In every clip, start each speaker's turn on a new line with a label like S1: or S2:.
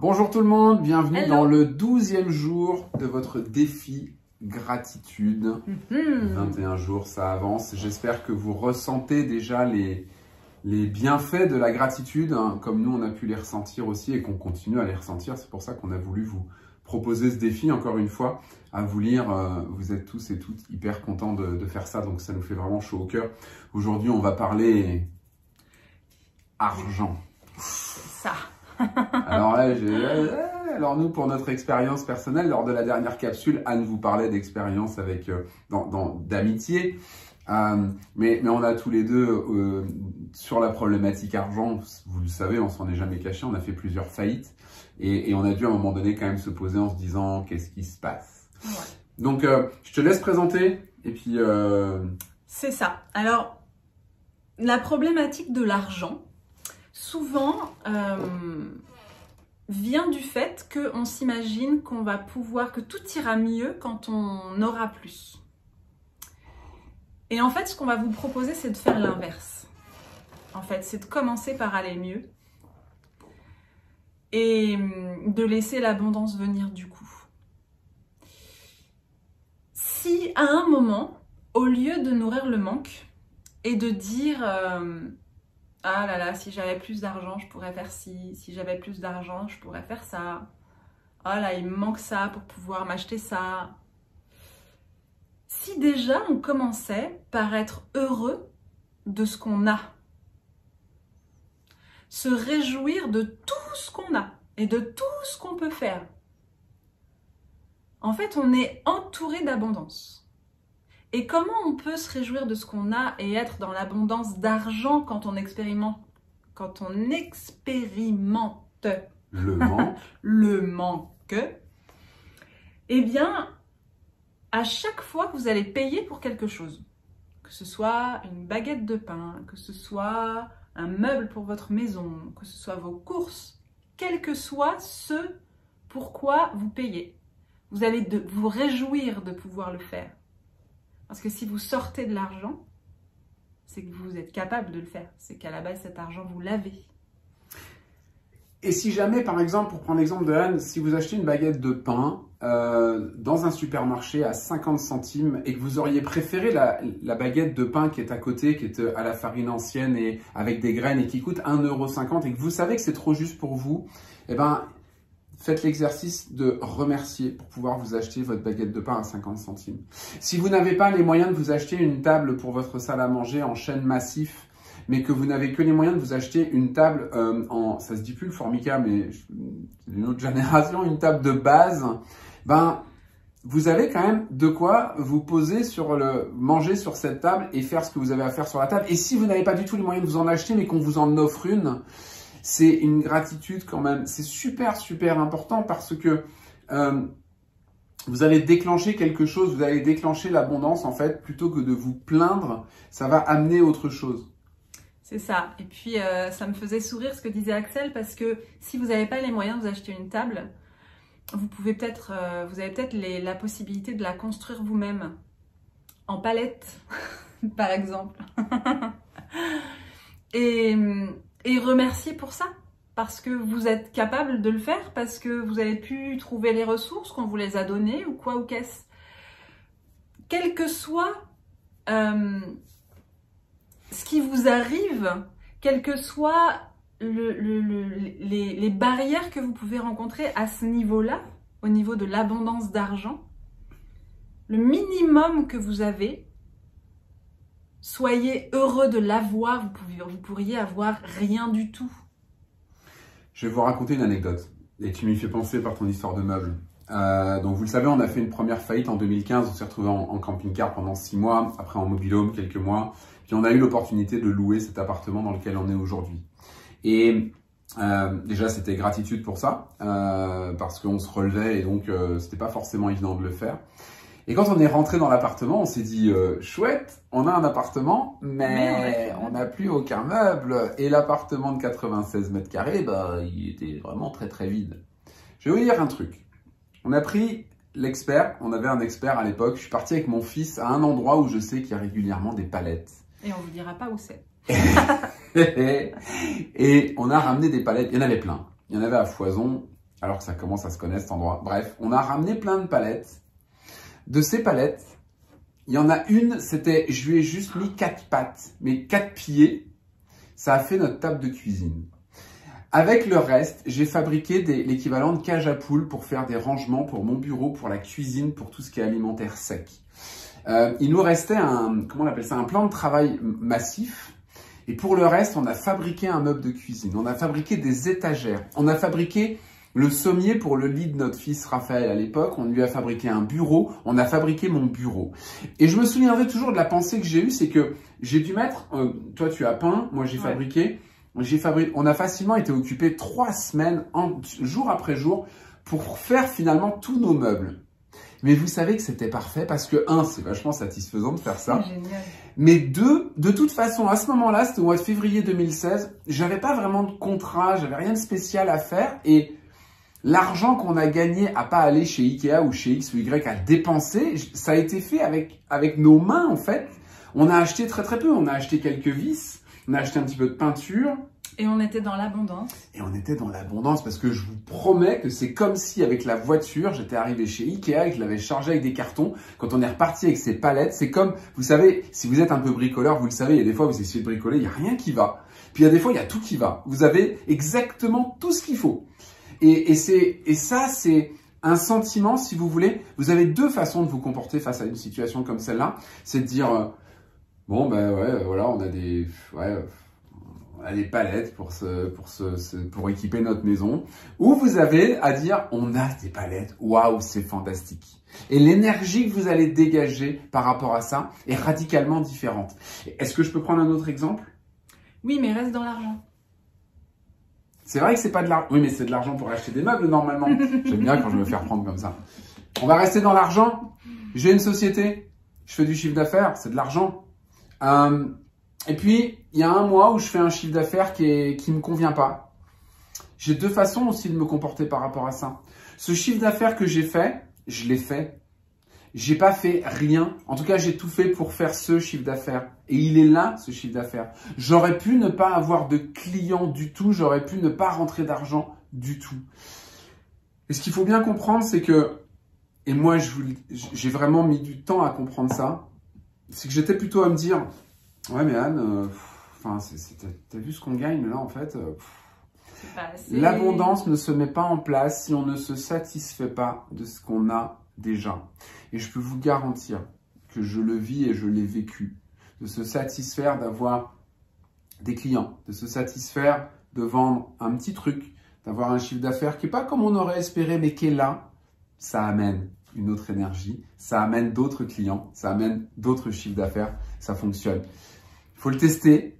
S1: Bonjour tout le monde, bienvenue
S2: Hello.
S1: dans le 12e jour de votre défi gratitude. 21 jours, ça avance. J'espère que vous ressentez déjà les bienfaits de la gratitude, hein, comme nous on a pu les ressentir aussi et qu'on continue à les ressentir. C'est pour ça qu'on a voulu vous proposer ce défi, encore une fois, à vous lire. Vous êtes tous et toutes hyper contents de faire ça, donc ça nous fait vraiment chaud au cœur. Aujourd'hui, on va parler argent.
S2: Ça.
S1: Alors là, alors nous, pour notre expérience personnelle, lors de la dernière capsule, Anne vous parlait d'expérience avec d'amitié, mais on a tous les deux sur la problématique argent. Vous le savez, on s'en est jamais caché. On a fait plusieurs faillites et on a dû à un moment donné quand même se poser en se disant qu'est-ce qui se passe.
S2: Ouais.
S1: Donc, je te laisse présenter et puis.
S2: C'est ça. Alors, la problématique de l'argent, souvent, vient du fait qu'on s'imagine qu'on va pouvoir, que tout ira mieux quand on aura plus. Et en fait, ce qu'on va vous proposer, c'est de faire l'inverse. En fait, c'est de commencer par aller mieux et de laisser l'abondance venir du coup. Si à un moment, au lieu de nourrir le manque et de dire ah là là, si j'avais plus d'argent, je pourrais faire ci, si j'avais plus d'argent, je pourrais faire ça, ah là, il me manque ça pour pouvoir m'acheter ça. Si déjà on commençait par être heureux de ce qu'on a, se réjouir de tout ce qu'on a et de tout ce qu'on peut faire, en fait, on est entouré d'abondance. Et comment on peut se réjouir de ce qu'on a et être dans l'abondance d'argent quand on expérimente
S1: Le manque.
S2: le manque? Eh bien, à chaque fois que vous allez payer pour quelque chose, que ce soit une baguette de pain, que ce soit un meuble pour votre maison, que ce soit vos courses, quel que soit ce pourquoi vous payez, vous allez vous réjouir de pouvoir le faire. Parce que si vous sortez de l'argent, c'est que vous êtes capable de le faire. C'est qu'à la base, cet argent, vous l'avez.
S1: Et si jamais, par exemple, pour prendre l'exemple de Anne, si vous achetez une baguette de pain dans un supermarché à 50 centimes et que vous auriez préféré la baguette de pain qui est à côté, qui est à la farine ancienne et avec des graines et qui coûte 1,50 € et que vous savez que c'est trop juste pour vous, eh ben, faites l'exercice de remercier pour pouvoir vous acheter votre baguette de pain à 50 centimes. Si vous n'avez pas les moyens de vous acheter une table pour votre salle à manger en chêne massif, mais que vous n'avez que les moyens de vous acheter une table ça se dit plus le formica, mais c'est une autre génération, une table de base, ben, vous avez quand même de quoi vous poser manger sur cette table et faire ce que vous avez à faire sur la table. Et si vous n'avez pas du tout les moyens de vous en acheter, mais qu'on vous en offre une, c'est une gratitude quand même. C'est super, super important parce que vous allez déclencher quelque chose, vous allez déclencher l'abondance en fait, plutôt que de vous plaindre, ça va amener autre chose.
S2: C'est ça. Et puis, ça me faisait sourire ce que disait Axel, parce que si vous n'avez pas les moyens de vous acheter une table, vous avez peut-être la possibilité de la construire vous-même, en palette, par exemple. Et remercier pour ça, parce que vous êtes capable de le faire, parce que vous avez pu trouver les ressources, qu'on vous les a données, ou quoi ou qu'est-ce. Quel que soit ce qui vous arrive, quelles que soient les barrières que vous pouvez rencontrer à ce niveau-là, au niveau de l'abondance d'argent, le minimum que vous avez, soyez heureux de l'avoir, vous pourriez avoir rien du tout.
S1: Je vais vous raconter une anecdote et tu m'y fais penser par ton histoire de meubles. Donc vous le savez, on a fait une première faillite en 2015, on s'est retrouvé en camping-car pendant 6 mois, après en mobil-home quelques mois, puis on a eu l'opportunité de louer cet appartement dans lequel on est aujourd'hui. Et déjà c'était gratitude pour ça, parce qu'on se relevait et donc c'était pas forcément évident de le faire. Et quand on est rentré dans l'appartement, on s'est dit chouette, on a un appartement, mais on n'a plus aucun meuble. Et l'appartement de 96 mètres carrés, bah, il était vraiment très très vide. Je vais vous dire un truc. On a pris l'expert, on avait un expert à l'époque. Je suis parti avec mon fils à un endroit où je sais qu'il y a régulièrement des palettes.
S2: Et on vous dira pas où c'est.
S1: Et on a ramené des palettes, il y en avait plein. Il y en avait à foison. alors que ça commence à se connaître cet endroit. Bref, on a ramené plein de palettes. De ces palettes, il y en a une, c'était, je lui ai juste mis 4 pattes, mais 4 pieds. Ça a fait notre table de cuisine. Avec le reste, j'ai fabriqué l'équivalent de cage à poules pour faire des rangements pour mon bureau, pour la cuisine, pour tout ce qui est alimentaire sec. Il nous restait comment on appelle ça, un plan de travail massif. Et pour le reste, on a fabriqué un meuble de cuisine. On a fabriqué des étagères. On a fabriqué le sommier pour le lit de notre fils Raphaël à l'époque. On lui a fabriqué un bureau. On a fabriqué mon bureau. Et je me souviendrai toujours de la pensée que j'ai eue, c'est que j'ai dû mettre, toi tu as peint, moi j'ai fabriqué. On a facilement été occupés 3 semaines, jour après jour, pour faire finalement tous nos meubles. Mais vous savez que c'était parfait parce que, c'est vachement satisfaisant de faire ça.
S2: Génial.
S1: Mais de toute façon, à ce moment-là, c'était au mois de février 2016, j'avais pas vraiment de contrat, j'avais rien de spécial à faire et l'argent qu'on a gagné à pas aller chez Ikea ou chez X ou Y à dépenser, ça a été fait avec nos mains en fait. On a acheté très peu, on a acheté quelques vis, on a acheté un petit peu de peinture.
S2: Et on était dans l'abondance.
S1: Et on était dans l'abondance parce que je vous promets que c'est comme si avec la voiture, j'étais arrivé chez Ikea et que je l'avais chargé avec des cartons. Quand on est reparti avec ces palettes, c'est comme, vous savez, si vous êtes un peu bricoleur, vous le savez, il y a des fois vous essayez de bricoler, il n'y a rien qui va. Puis il y a des fois, il y a tout qui va. Vous avez exactement tout ce qu'il faut. Et ça, c'est un sentiment, si vous voulez. Vous avez 2 façons de vous comporter face à une situation comme celle-là. C'est de dire, bon, ben ouais, voilà, on a des palettes pour équiper notre maison. Ou vous avez à dire, on a des palettes, waouh, c'est fantastique. Et l'énergie que vous allez dégager par rapport à ça est radicalement différente. Est-ce que je peux prendre un autre exemple?
S2: Oui, mais reste dans l'argent.
S1: C'est vrai que c'est pas de l'argent. Oui, mais c'est de l'argent pour acheter des meubles normalement. J'aime bien quand je me fais reprendre comme ça. On va rester dans l'argent. J'ai une société, je fais du chiffre d'affaires, c'est de l'argent. Et puis, il y a un mois où je fais un chiffre d'affaires qui me convient pas. J'ai 2 façons aussi de me comporter par rapport à ça. Ce chiffre d'affaires que j'ai fait, je l'ai fait. J'ai pas fait rien. En tout cas, j'ai tout fait pour faire ce chiffre d'affaires. Et il est là, ce chiffre d'affaires. J'aurais pu ne pas avoir de clients du tout. J'aurais pu ne pas rentrer d'argent du tout. Et ce qu'il faut bien comprendre, c'est que, et moi, j'ai vraiment mis du temps à comprendre ça, c'est que j'étais plutôt à me dire, ouais, mais Anne, t'as vu ce qu'on gagne là, en fait l'abondance ne se met pas en place si on ne se satisfait pas de ce qu'on a déjà. Et je peux vous garantir que je le vis et je l'ai vécu. De se satisfaire d'avoir des clients, de se satisfaire de vendre un petit truc, d'avoir un chiffre d'affaires qui n'est pas comme on aurait espéré, mais qui est là, ça amène une autre énergie, ça amène d'autres clients, ça amène d'autres chiffres d'affaires, ça fonctionne. Il faut le tester.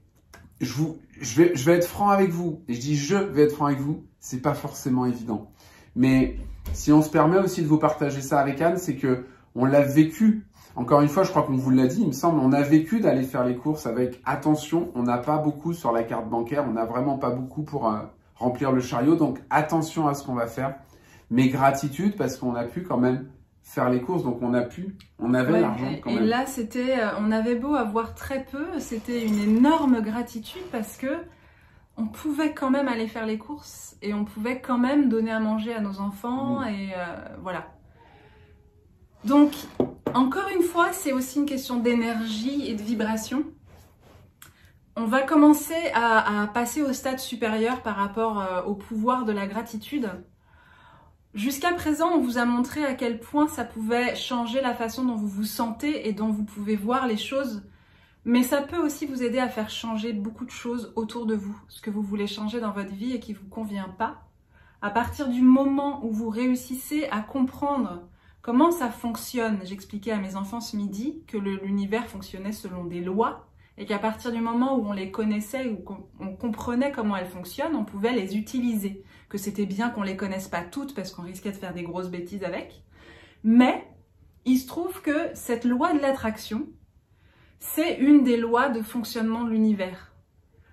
S1: Je vais être franc avec vous. Et je dis je vais être franc avec vous, c'est pas forcément évident. Mais si on se permet aussi de vous partager ça avec Anne, c'est que on l'a vécu. Encore une fois, je crois qu'on vous l'a dit, il me semble, on a vécu d'aller faire les courses avec attention. On n'a pas beaucoup sur la carte bancaire, on n'a vraiment pas beaucoup pour remplir le chariot. Donc attention à ce qu'on va faire. Mais gratitude parce qu'on a pu quand même faire les courses, donc on avait l'argent quand même.
S2: Et là, on avait beau avoir très peu, c'était une énorme gratitude parce que on pouvait quand même aller faire les courses et on pouvait quand même donner à manger à nos enfants et voilà. Donc, encore une fois, c'est aussi une question d'énergie et de vibration. On va commencer à passer au stade supérieur par rapport au pouvoir de la gratitude. Jusqu'à présent, on vous a montré à quel point ça pouvait changer la façon dont vous vous sentez et dont vous pouvez voir les choses. Mais ça peut aussi vous aider à faire changer beaucoup de choses autour de vous. Ce que vous voulez changer dans votre vie et qui ne vous convient pas. À partir du moment où vous réussissez à comprendre comment ça fonctionne, j'expliquais à mes enfants ce midi que l'univers fonctionnait selon des lois et qu'à partir du moment où on les connaissait ou qu'on comprenait comment elles fonctionnent, on pouvait les utiliser. Que c'était bien qu'on les connaisse pas toutes parce qu'on risquait de faire des grosses bêtises avec. Mais il se trouve que cette loi de l'attraction, c'est une des lois de fonctionnement de l'univers.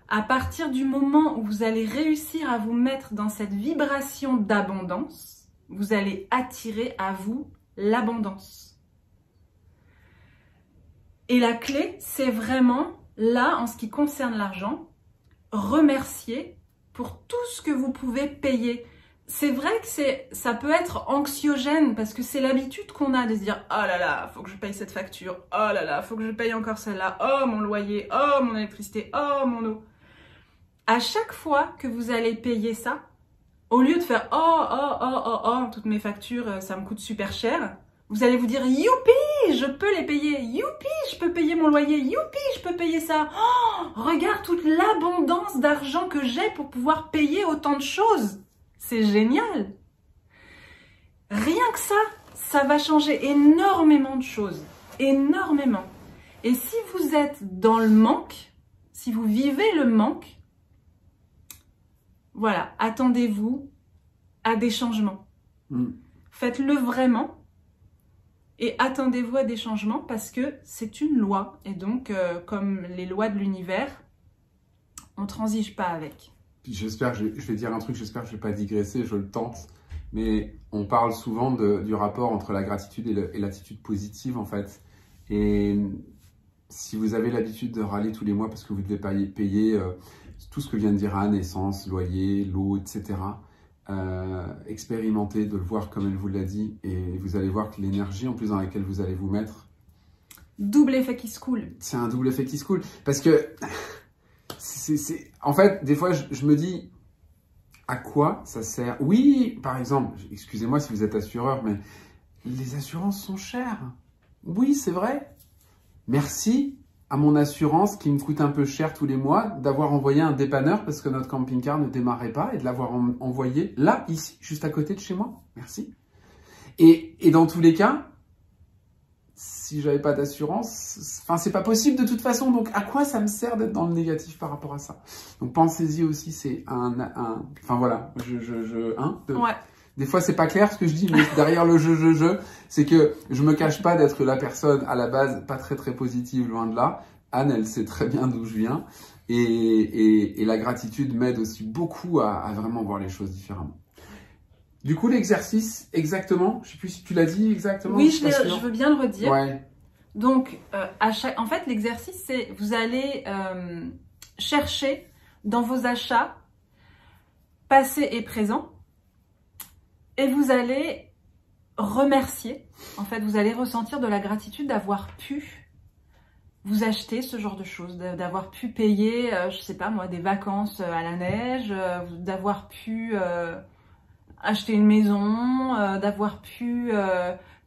S2: À partir du moment où vous allez réussir à vous mettre dans cette vibration d'abondance, vous allez attirer à vous l'abondance. Et la clé, c'est vraiment, là, en ce qui concerne l'argent, remercier pour tout ce que vous pouvez payer. c'est vrai que ça peut être anxiogène parce que c'est l'habitude qu'on a de se dire « Oh là là, faut que je paye cette facture. Oh là là, faut que je paye encore celle-là. Oh, mon loyer. Oh, mon électricité. Oh, mon eau. » À chaque fois que vous allez payer ça, au lieu de faire « Oh, toutes mes factures, ça me coûte super cher », vous allez vous dire « Youpi, je peux les payer. Youpi, je peux payer mon loyer. Youpi, je peux payer ça. Oh, regarde toute l'abondance d'argent que j'ai pour pouvoir payer autant de choses. C'est génial. » Rien que ça va changer énormément de choses. Énormément. Et si vous êtes dans le manque, si vous vivez le manque, voilà, attendez-vous à des changements. Faites-le vraiment et attendez-vous à des changements parce que c'est une loi. Et donc, comme les lois de l'univers, on ne transige pas avec.
S1: J'espère, je vais dire un truc, j'espère que je ne vais pas digresser, je le tente. Mais on parle souvent du rapport entre la gratitude et l'attitude positive, en fait. Et si vous avez l'habitude de râler tous les mois parce que vous devez payer tout ce que vient de dire Anne, essence, loyer, l'eau, etc., expérimentez de le voir comme elle vous l'a dit et vous allez voir que l'énergie en plus dans laquelle vous allez vous mettre...
S2: Double effet qui se coule.
S1: C'est un double effet qui se coule. Parce que, en fait, des fois, je me dis, à quoi ça sert? Oui, par exemple, excusez-moi si vous êtes assureur, mais les assurances sont chères. Oui, c'est vrai. Merci à mon assurance qui me coûte un peu cher tous les mois d'avoir envoyé un dépanneur parce que notre camping-car ne démarrait pas et de l'avoir envoyé là, ici, juste à côté de chez moi. Merci. Et dans tous les cas, si j'avais pas d'assurance, enfin, c'est pas possible de toute façon. Donc, à quoi ça me sert d'être dans le négatif par rapport à ça? Donc, pensez-y aussi, c'est enfin, voilà,
S2: ouais.
S1: Des fois, c'est pas clair ce que je dis, mais derrière le je, c'est que je me cache pas d'être la personne à la base pas très positive, loin de là. Anne, elle sait très bien d'où je viens. Et la gratitude m'aide aussi beaucoup à vraiment voir les choses différemment. Du coup, l'exercice, exactement, je sais plus si tu l'as dit exactement.
S2: Oui, je veux bien le redire.
S1: Ouais.
S2: Donc, en fait, l'exercice, c'est vous allez chercher dans vos achats passés et présents et vous allez remercier. En fait, vous allez ressentir de la gratitude d'avoir pu vous acheter ce genre de choses, d'avoir pu payer, je sais pas moi, des vacances à la neige, d'avoir pu acheter une maison, d'avoir pu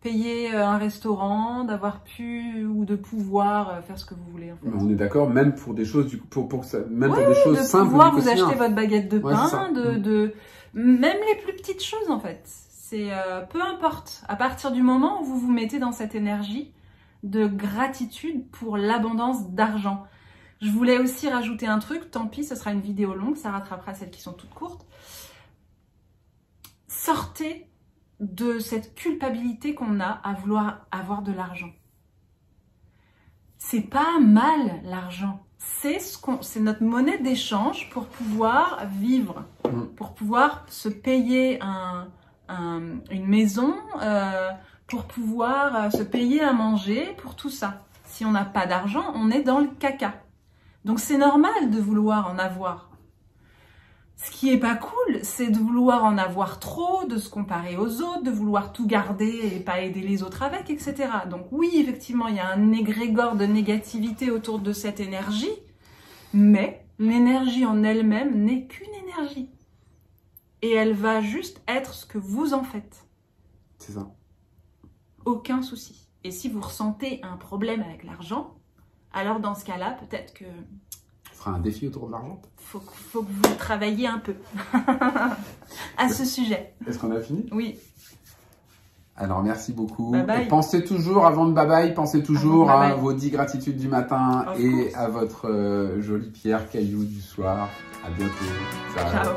S2: payer un restaurant, d'avoir pu ou de pouvoir faire ce que vous voulez. En fait.
S1: On est d'accord, même pour des choses pour ça, même
S2: oui,
S1: pour des choses
S2: de
S1: simples.
S2: Pouvoir vous acheter votre baguette de
S1: ouais,
S2: pain, même les plus petites choses en fait. C'est peu importe. À partir du moment où vous vous mettez dans cette énergie de gratitude pour l'abondance d'argent. Je voulais aussi rajouter un truc. Tant pis, ce sera une vidéo longue, ça rattrapera celles qui sont toutes courtes. Sortez de cette culpabilité qu'on a à vouloir avoir de l'argent. C'est pas mal l'argent. C'est notre monnaie d'échange pour pouvoir vivre, pour pouvoir se payer une maison, pour pouvoir se payer à manger, pour tout ça. Si on n'a pas d'argent, on est dans le caca. Donc c'est normal de vouloir en avoir. Ce qui est pas cool, c'est de vouloir en avoir trop, de se comparer aux autres, de vouloir tout garder et pas aider les autres avec, etc. Donc oui, effectivement, il y a un égrégore de négativité autour de cette énergie, mais l'énergie en elle-même n'est qu'une énergie. Et elle va juste être ce que vous en faites.
S1: C'est ça. Aucun
S2: souci. Et si vous ressentez un problème avec l'argent, alors dans ce cas-là, peut-être que...
S1: On fera un défi autour de l'argent.
S2: Faut que vous travailliez un peu à ce sujet.
S1: Est-ce qu'on a fini?
S2: Oui.
S1: Alors, merci beaucoup.
S2: Bye bye.
S1: Pensez toujours, avant de bye-bye, pensez toujours à vos 10 gratitudes du matin et à votre jolie pierre caillou du soir. À bientôt.
S2: Ciao.